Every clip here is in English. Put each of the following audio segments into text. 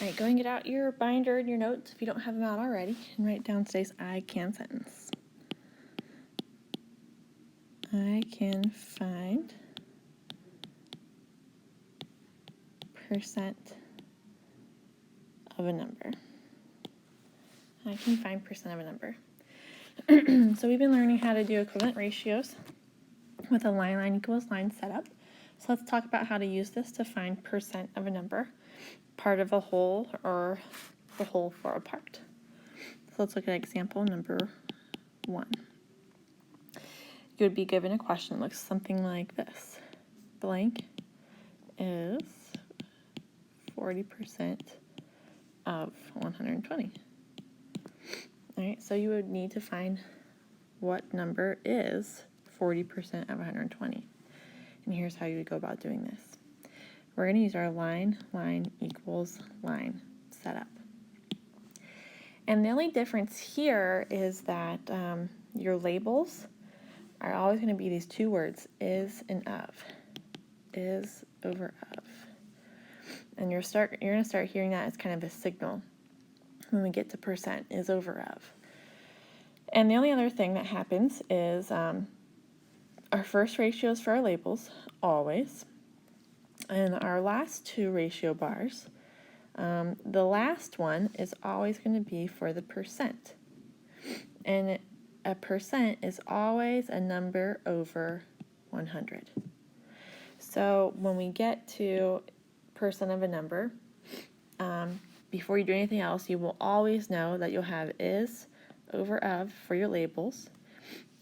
All right, go and get out your binder and your notes if you don't have them out already, and write down today's I can sentence. I can find percent of a number. I can find percent of a number. So we've been learning how to do equivalent ratios with a line equals line setup. So let's talk about how to use this to find percent of a number, part of a whole or the whole for a part. So let's look at example number 1. You would be given a question that looks something like this. Blank is 40% of 120. All right, so you would need to find what number is 40% of 120. And here's how you would go about doing this. We're going to use our line equals line setup. And the only difference here is that your labels are always going to be these two words, is and of. Is over of. And you're going to start hearing that as kind of a signal when we get to percent, is over of. And the only other thing that happens is our first ratios for our labels, always. And our last two ratio bars, the last one is always going to be for the percent. And a percent is always a number over 100. So when we get to percent of a number, before you do anything else, you will always know that you'll have is over of for your labels,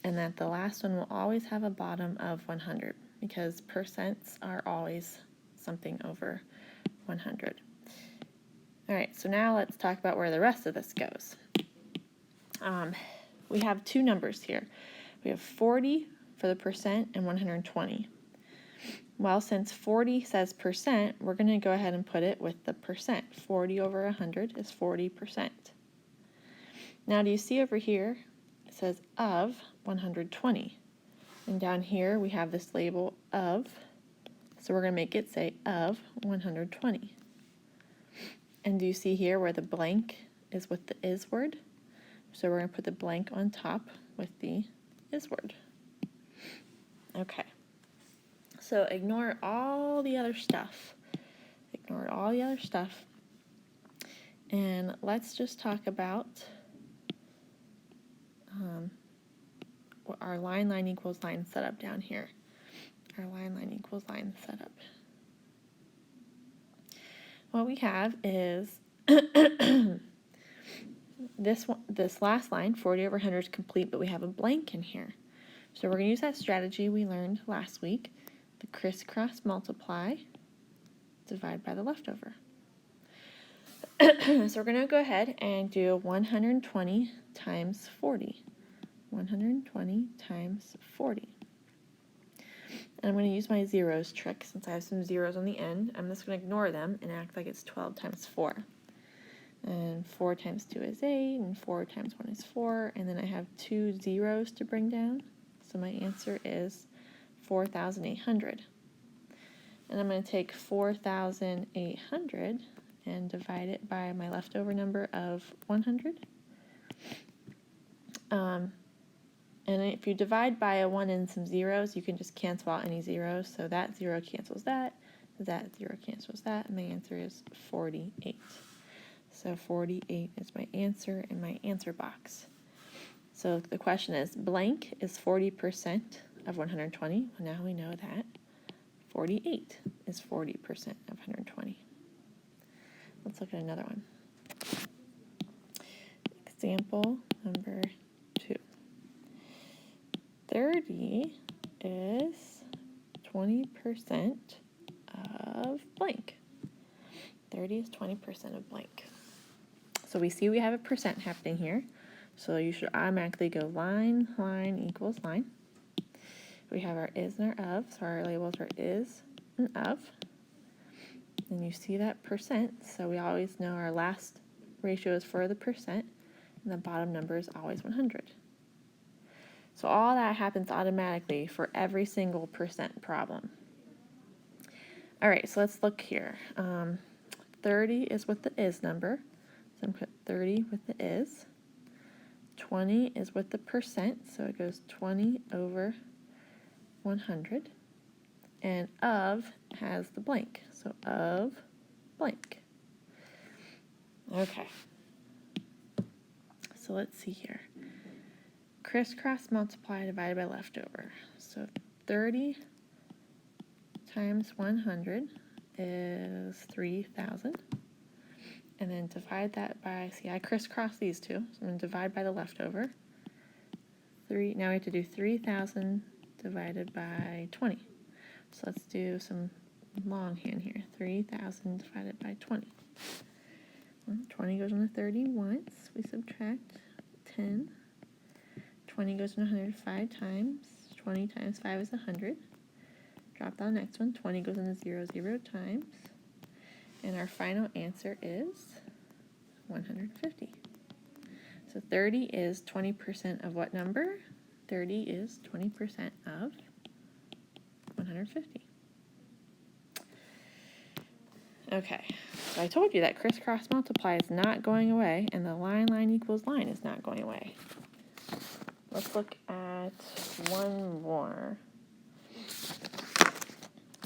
and that the last one will always have a bottom of 100, because percents are always something over 100. All right, so now let's talk about where the rest of this goes. We have two numbers here. We have 40 for the percent and 120. Well, since 40 says percent, we're going to go ahead and put it with the percent. 40 over 100 is 40%. Now, do you see over here, it says of 120. And down here, we have this label of, so we're going to make it say of 120. And do you see here where the blank is with the is word? So we're going to put the blank on top with the is word. Okay. So ignore all the other stuff. Ignore all the other stuff. And let's just talk about our line equals line setup down here. Our line equals line setup. What we have is this last line, 40 over 100 is complete, but we have a blank in here. So we're going to use that strategy we learned last week, the crisscross multiply, divide by the leftover. So we're going to go ahead and do 120 times 40. 120 times 40. And I'm going to use my zeros trick since I have some zeros on the end. I'm just going to ignore them and act like it's 12 times 4. And 4 times 2 is 8, and 4 times 1 is 4, and then I have 2 zeros to bring down. So my answer is 4,800. And I'm going to take 4,800 and divide it by my leftover number of 100. And if you divide by a 1 and some zeros, you can just cancel out any zeros. So that 0 cancels that 0 cancels that, and my answer is 48. So 48 is my answer in my answer box. So the question is, blank is 40% of 120. Well, now we know that 48 is 40% of 120. Let's look at another one. Example number 2. 30 is 20% of blank. 30 is 20% of blank. So we see we have a percent happening here. So you should automatically go line equals line. We have our is and our of, so our labels are is and of. And you see that percent, so we always know our last ratio is for the percent, and the bottom number is always 100. So all that happens automatically for every single percent problem. All right, so let's look here. 30 is with the is number, so I'm going to put 30 with the is. 20 is with the percent, so it goes 20 over 100. And of has the blank, so of blank. Okay. So let's see here. Crisscross multiply divided by leftover. So 30 times 100 is 3,000. And then divide that by, see, I crisscross these two, so I'm going to divide by the leftover. Now we have to do 3,000 divided by 20. So let's do some longhand here. 3,000 divided by 20. 20 goes into 30 once. We subtract 10. 20 goes into 100 5 times. 20 times 5 is 100. Drop down the next one. 20 goes into 0 0 times. And our final answer is 150. So 30 is 20% of what number? 30 is 20% of 150. Okay, so I told you that crisscross multiply is not going away, and the line equals line is not going away. Let's look at one more.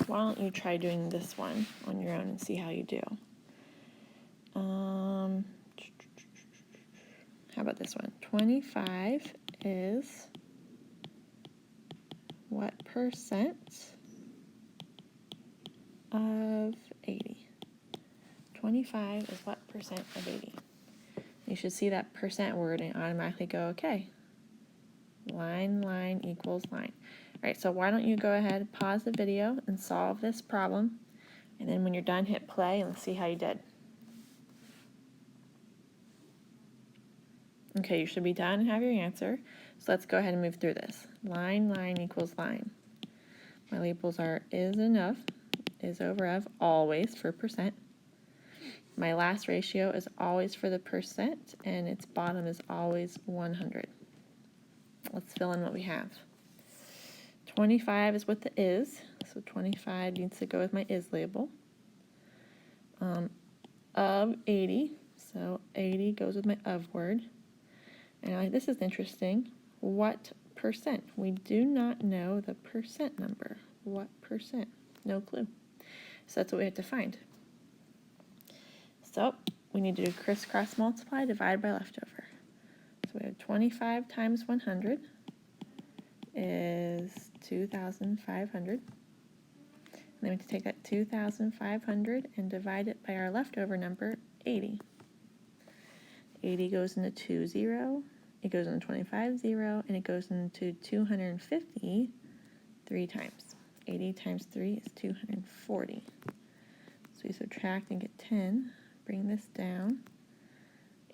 Why don't you try doing this one on your own and see how you do? How about this one? 25 is what percent of 80? 25 is what percent of 80? You should see that percent word and automatically go, okay, line equals line. All right, so why don't you go ahead, pause the video, and solve this problem, and then when you're done, hit play and see how you did. Okay, you should be done and have your answer. So let's go ahead and move through this. Line equals line. My labels are is and of, is over of, always for percent. My last ratio is always for the percent, and its bottom is always 100. Let's fill in what we have. 25 is what the is, so 25 needs to go with my is label. Of 80, so 80 goes with my of word. And this is interesting. What percent? We do not know the percent number. What percent? No clue. So that's what we have to find. So we need to do crisscross multiply, divide by leftover. So we have 25 times 100 is 2,500. And then we have to take that 2,500 and divide it by our leftover number, 80. 80 goes into 2 0, it goes into 25 0, and it goes into 250 3 times. 80 times 3 is 240. So we subtract and get 10. Bring this down.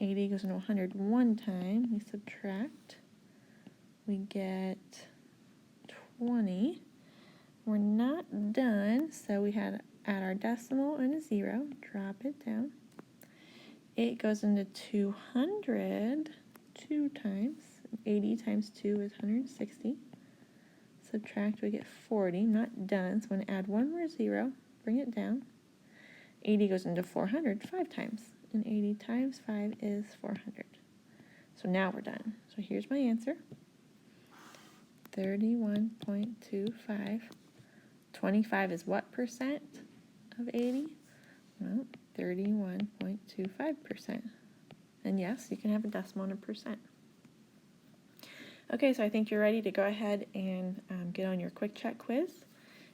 80 goes into 100 one time. We subtract. We get 20. We're not done, so we had to add our decimal and a 0. Drop it down. 8 goes into 200 2 times. 80 times 2 is 160. Subtract, we get 40. Not done, so I'm going to add one more 0. Bring it down. 80 goes into 400 5 times, and 80 times 5 is 400. So now we're done. So here's my answer. 31.25. 25 is what percent of 80? Well, 31.25%. And yes, you can have a decimal and a percent. Okay, so I think you're ready to go ahead and get on your quick check quiz.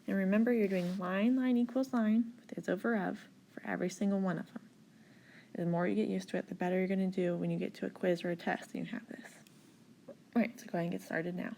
And remember, you're doing line equals line with is over of for every single one of them. And the more you get used to it, the better you're going to do when you get to a quiz or a test and you have this. All right, so go ahead and get started now.